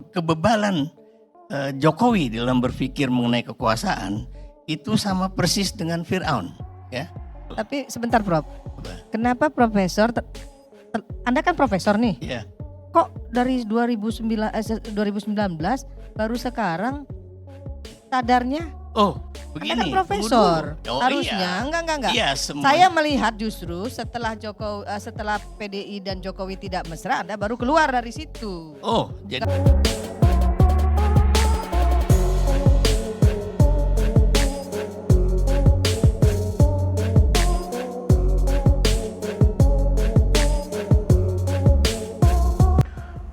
kebebalan Jokowi dalam berpikir mengenai kekuasaan itu sama persis dengan Fir'aun, ya. Tapi sebentar Prof, kenapa Profesor, Anda kan Profesor nih, Ya. kok dari 2019 baru sekarang sadarnya? Oh, Anda begini. kan Profesor, tunggu dulu. Oh, harusnya iya. enggak. Iya, semua. Saya melihat justru setelah PDI dan Jokowi tidak mesra, Anda baru keluar dari situ. Oh, jadi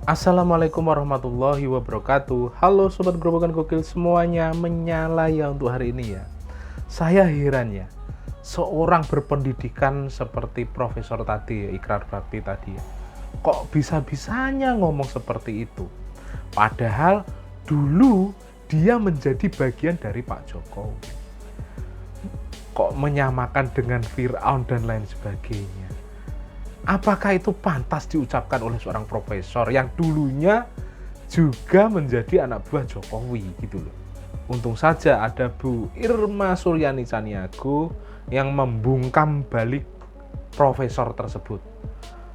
Assalamualaikum warahmatullahi wabarakatuh. Halo Sobat Gerobakan Gokil semuanya, menyala ya untuk hari ini ya. Saya heran ya, seorang berpendidikan seperti Profesor tadi, Ikrar Bakti tadi ya, kok bisa-bisanya ngomong seperti itu. Padahal dulu dia menjadi bagian dari Pak Jokowi. Kok menyamakan dengan Fir'aun dan lain sebagainya. Apakah itu pantas diucapkan oleh seorang profesor yang dulunya juga menjadi anak buah Jokowi gitu loh. Untung saja ada Bu Irma Suryani Caniago yang membungkam balik profesor tersebut.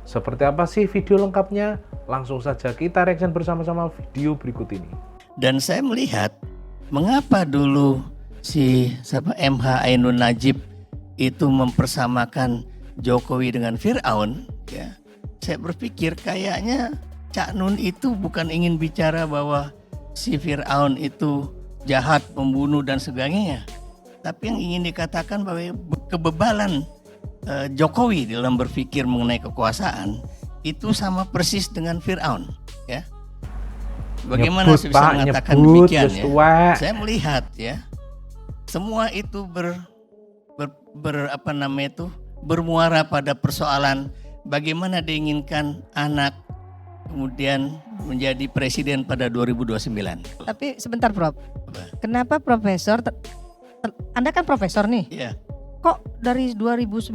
Seperti apa sih video lengkapnya? Langsung saja kita reaction bersama-sama video berikut ini. dan saya melihat mengapa dulu si MH Ainun Najib itu mempersamakan Jokowi dengan Fir'aun, ya. Saya berpikir kayaknya Cak Nun itu bukan ingin bicara bahwa si Fir'aun itu jahat, pembunuh dan sebagainya, tapi yang ingin dikatakan bahwa kebebalan Jokowi dalam berpikir mengenai kekuasaan itu sama persis dengan Fir'aun, ya. Bagaimana Nyebut, saya bisa Pak, mengatakan nyebut, demikian just ya? tua. Saya melihat ya, semua itu bermuara pada persoalan bagaimana diinginkan anak kemudian menjadi presiden pada 2029. Tapi sebentar Prof, kenapa Profesor, Anda kan Profesor nih, Ya. kok dari 2019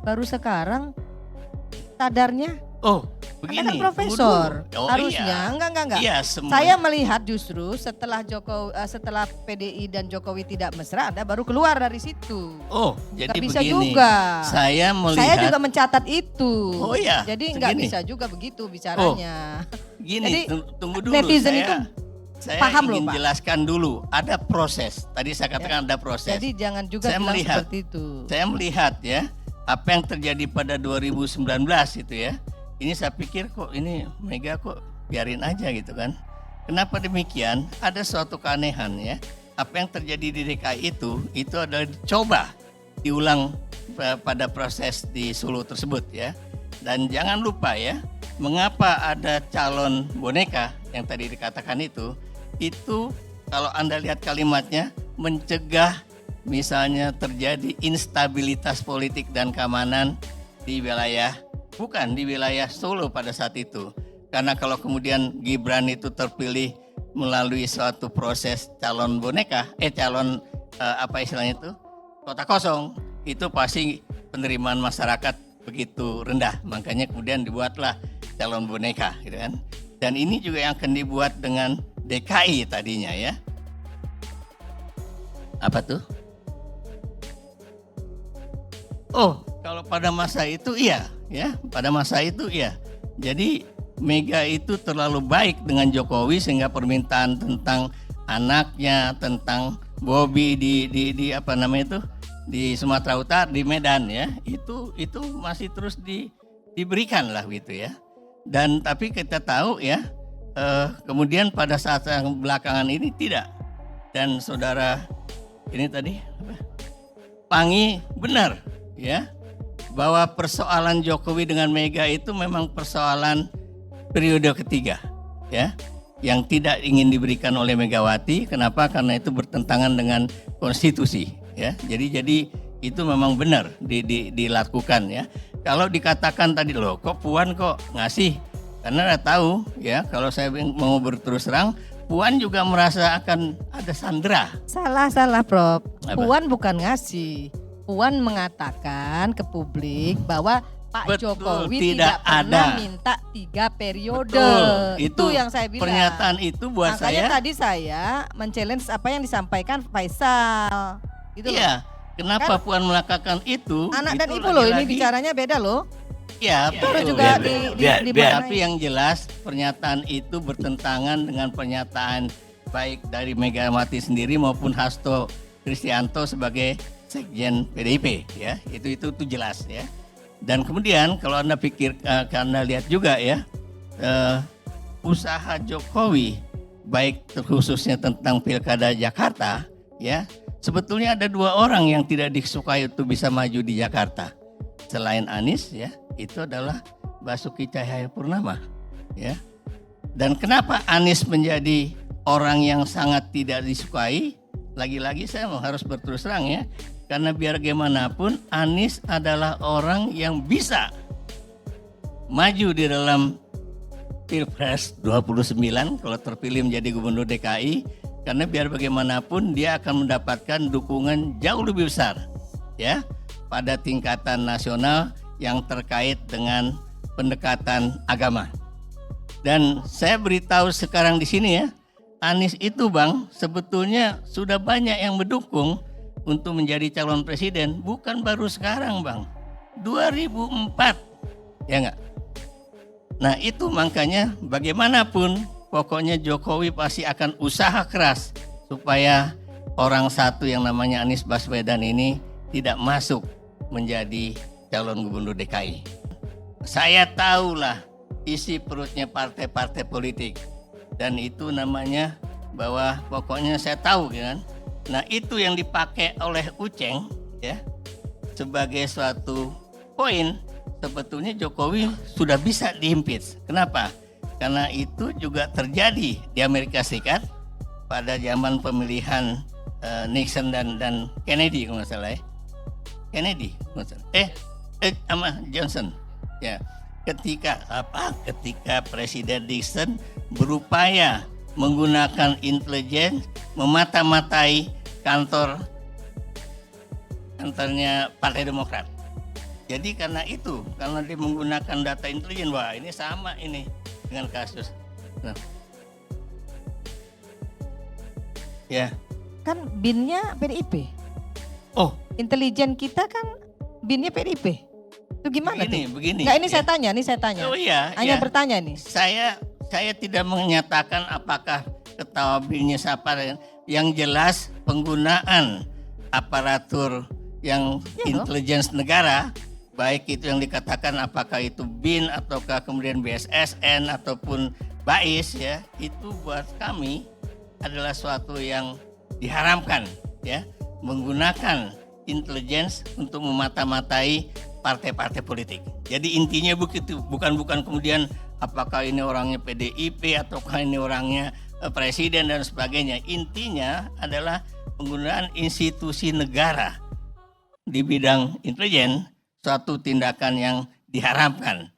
baru sekarang sadarnya? Oh, Anda begini. kan Profesor, tunggu dulu. Oh, harusnya iya. enggak. Iya, semua. Saya melihat justru setelah PDI dan Jokowi tidak mesra, Anda baru keluar dari situ. Oh, jadi Nggak bisa begini. juga. Saya melihat. Saya juga mencatat itu. Oh iya, Jadi nggak segini. bisa juga begitu bicaranya. Gini, Jadi, tunggu dulu. netizen itu saya paham loh, ingin Pak. jelaskan dulu. Ada proses. Tadi saya katakan ada proses. Jadi jangan juga Saya bilang melihat. seperti itu. Saya melihat ya apa yang terjadi pada 2019 itu ya. Ini saya pikir kok ini Mega kok biarin aja gitu kan. Kenapa demikian? Ada suatu keanehan ya. Apa yang terjadi di DKI itu adalah dicoba diulang pada proses di Solo tersebut ya. Dan jangan lupa ya, mengapa ada calon boneka yang tadi dikatakan itu kalau Anda lihat kalimatnya mencegah misalnya terjadi instabilitas politik dan keamanan di wilayah Solo pada saat itu. Karena kalau kemudian Gibran itu terpilih melalui suatu proses calon kota kosong, itu pasti penerimaan masyarakat begitu rendah. Makanya kemudian dibuatlah calon boneka gitu kan. Dan ini juga yang akan dibuat dengan DKI tadinya ya. Apa tuh? Oh, kalau pada masa itu iya, ya. Pada masa itu iya. Jadi Mega itu terlalu baik dengan Jokowi sehingga permintaan tentang anaknya, tentang Bobi di Sumatera Utara, di Medan ya, itu masih terus diberikan lah gitu ya. Dan tapi kita tahu ya, kemudian pada saat yang belakangan ini tidak. Dan saudara ini tadi Pangi benar ya, bahwa persoalan Jokowi dengan Mega itu memang persoalan periode ketiga ya, yang tidak ingin diberikan oleh Megawati. Kenapa? Karena itu bertentangan dengan konstitusi ya. Jadi itu memang benar dilakukan ya. Kalau dikatakan tadi loh, kok Puan kok ngasih? Karena udah tahu ya, kalau saya mau berterus terang, Puan juga merasa akan ada sandera. Salah Prof. Apa? Puan bukan ngasih. Puan mengatakan ke publik bahwa Pak Betul, Jokowi tidak tidak pernah ada. minta 3 periode. Betul, Itu yang saya bilang. Pernyataan itu buat Makanya saya. tadi saya men-challenge apa yang disampaikan Faisal. Gitu loh. Iya, kenapa Puan melakukan itu? Anak dan itu ibu loh, ini lagi-lagi- bicaranya beda loh. Ya, Itu betul. juga biar- Tapi yang jelas pernyataan itu bertentangan dengan pernyataan baik dari Megawati sendiri maupun Hasto Kristianto sebagai Sekjen PDIP, ya. Itu jelas, ya. Dan kemudian kalau Anda pikir, Anda lihat juga ya, usaha Jokowi baik terkhususnya tentang Pilkada Jakarta, ya. Sebetulnya ada 2 orang yang tidak disukai untuk bisa maju di Jakarta. Selain Anies, ya, itu adalah Basuki Cahayapurnama, ya. Dan kenapa Anies menjadi orang yang sangat tidak disukai? Lagi-lagi saya harus berterus terang, ya, karena biar bagaimanapun Anies adalah orang yang bisa maju di dalam Pilpres 29 kalau terpilih menjadi gubernur DKI, karena biar bagaimanapun dia akan mendapatkan dukungan jauh lebih besar, ya, pada tingkatan nasional yang terkait dengan pendekatan agama. Dan saya beritahu sekarang di sini, ya, Anies itu, Bang, sebetulnya sudah banyak yang mendukung untuk menjadi calon presiden, bukan baru sekarang, Bang. 2004, ya enggak? Nah, itu makanya bagaimanapun pokoknya Jokowi pasti akan usaha keras supaya orang satu yang namanya Anies Baswedan ini tidak masuk menjadi calon gubernur DKI. Saya tahulah isi perutnya partai-partai politik, dan itu namanya bahwa pokoknya saya tahu, kan. Nah, itu yang dipakai oleh Uceng, ya, sebagai suatu poin. Sebetulnya Jokowi sudah bisa diimpeach. Kenapa? Karena itu juga terjadi di Amerika Serikat pada zaman pemilihan Nixon dan Kennedy, kalau nggak salah, ya. Kennedy, sama Johnson, ya. Ketika Presiden Nixon berupaya menggunakan intelijen memata-matai kantornya Partai Demokrat. Jadi karena dia menggunakan data intelijen, wah ini sama ini dengan kasus. Nah. Ya. Kan BIN-nya PDIP. Oh, Intelijen kita kan BIN-nya PDIP. Itu gimana begini. Nggak, ini ya. saya tanya. Oh iya. Hanya ya. bertanya nih. Saya tidak menyatakan apakah ketawa BIN-nya siapa. Yang jelas penggunaan aparatur yang intelijen negara, baik itu yang dikatakan apakah itu BIN ataukah kemudian BSSN ataupun BAIS, ya, itu buat kami adalah suatu yang diharamkan, ya, menggunakan intelijen untuk memata-matai partai-partai politik. Jadi intinya begitu, bukan kemudian apakah ini orangnya PDIP ataukah ini orangnya presiden dan sebagainya. Intinya adalah penggunaan institusi negara di bidang intelijen, suatu tindakan yang diharamkan.